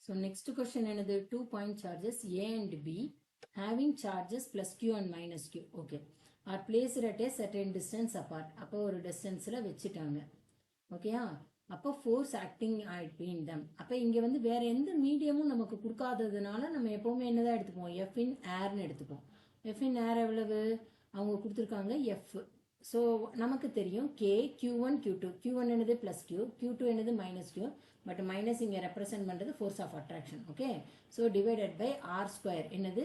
So next question another 2 point charges A and B having charges plus Q and minus Q. Okay. Are placed at a certain distance apart. அப்போ ஒரு distanceல வச்சிட்டாங்க. ஓகேயா? அப்போ force acting between them. அப்போ இங்க வந்து வேற எந்த மீடியமும் நமக்கு கொடுக்காததுனால நம்ம எப்பவுமே என்னதான் எடுத்துப்போம்? F in airன்னு எடுத்துப்போம். F in air எவ்வளவு? அவங்க கொடுத்துருக்காங்க F. ஸோ நமக்கு தெரியும் K, Q1, Q2. Q1 என்னது ப்ளஸ் Q, Q2 என்னது மைனஸ் Q. பட் மைனஸ் இங்கே ரெப்ரசென்ட் பண்ணுறது force of attraction. Okay, so divided by R square என்னது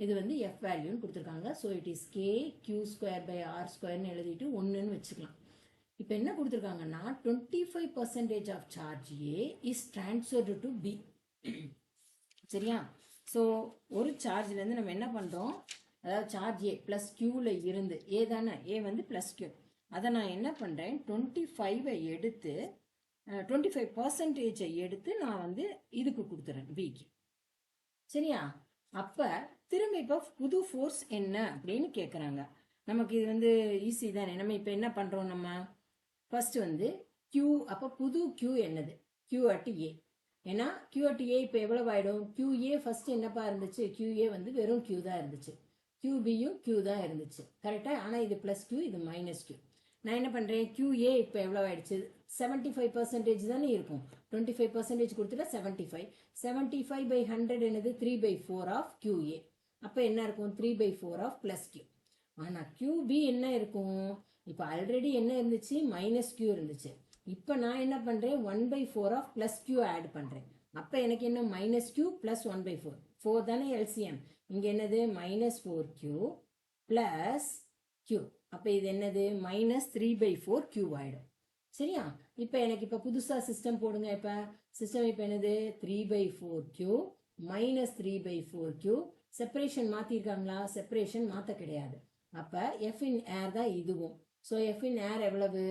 இது வந்து எஃப் வேல்யூன்னு கொடுத்துருக்காங்க. So it is K Q square by R ஸ்கொயர்னு எழுதிட்டு ஒன்றுன்னு வச்சுக்கலாம். இப்போ என்ன கொடுத்துருக்காங்கன்னா 25% of charge A is transferred to B. சரியா? ஸோ ஒரு சார்ஜ்லேருந்து நம்ம என்ன பண்ணுறோம், அதாவது சார்ஜ் ஏ ப்ளஸ் க்யூவில் இருந்து ஏ தானே, ஏ வந்து ப்ளஸ் க்யூ, அதை நான் என்ன பண்ணுறேன் 25 எடுத்து 25% எடுத்து நான் வந்து இதுக்கு கொடுத்துறேன் பிக்கு. சரியா? அப்போ திரும்ப இப்போ புது ஃபோர்ஸ் என்ன அப்படின்னு கேட்குறாங்க. நமக்கு இது வந்து ஈஸி தானே. நம்ம இப்போ என்ன பண்ணுறோம், நம்ம ஃபர்ஸ்ட் வந்து கியூ, அப்போ புது கியூ என்னது கியூ அட் ஏ. ஏன்னா கியூ அட் ஏ இப்போ எவ்வளவு ஆயிடும், கியூஏ ஃபர்ஸ்ட் என்னப்பா இருந்துச்சு, கியூஏ வந்து வெறும் கியூ தான் இருந்துச்சு, கியூபியும் கியூ தான் இருந்துச்சு. கரெக்டாக? ஆனால் இது ப்ளஸ் கியூ, இது மைனஸ் கியூ. நான் என்ன பண்ணுறேன், கியூஏ இப்போ எவ்வளோ ஆயிடுச்சு, 75% தானே இருக்கும். 25% கொடுத்துட்டா 75. 75 by 100 என்னது 3/4 ஆஃப் கியூஏ. அப்போ என்ன இருக்கும், 3/4 ஆஃப் ப்ளஸ் கியூ. ஆனால் கியூபி என்ன இருக்கும், இப்போ ஆல்ரெடி என்ன இருந்துச்சு, மைனஸ் கியூ இருந்துச்சு. இப்போ நான் என்ன பண்ணுறேன் 1/4 ஆஃப் ப்ளஸ் கியூ ஆட் பண்ணுறேன். அப்போ எனக்கு என்ன மைனஸ் கியூ ப்ளஸ் 1/4, 4 தானே எல்சிஎம். இங்கே என்னது மைனஸ் 4Q ப்ளஸ் கியூ. அப்போ இது என்னது மைனஸ் 3/4 கியூ ஆகிடும். சரியா? இப்போ எனக்கு இப்போ புதுசாக சிஸ்டம் போடுங்க. இப்போ சிஸ்டம் இப்போ என்னது 3/4Q minus 3/4Q. Separation மாற்றிருக்காங்களா? Separation மாற்ற கிடையாது. அப்போ எஃப் இன் ஏர் தான் இதுவும். ஸோ எஃப் இன் ஏர் எவ்வளவு,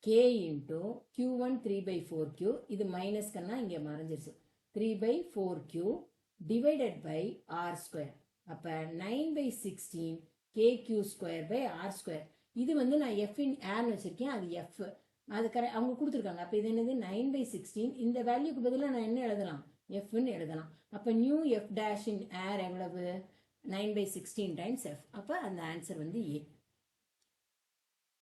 K இன்ட்டு Q1 3/4Q. இது மைனஸ்கன்னா இங்கே மறைஞ்சிருச்சு. 3/4Q divided by R square. அப்போ 9/16 KQ square by R square. இது வந்து நான் F in air வச்சிருக்கேன், அது F. அது கரெக்ட் அவங்க கொடுத்துருக்காங்க. அப்போ இது என்னது 9/16. இந்த வேல்யூக்கு பதிலாக நான் என்ன எழுதலாம், Fன்னு எழுதலாம். அப்போ new F dash in air எவ்வளவு, 9/16 டைம்ஸ் F. அப்போ அந்த ஆன்சர் வந்து A.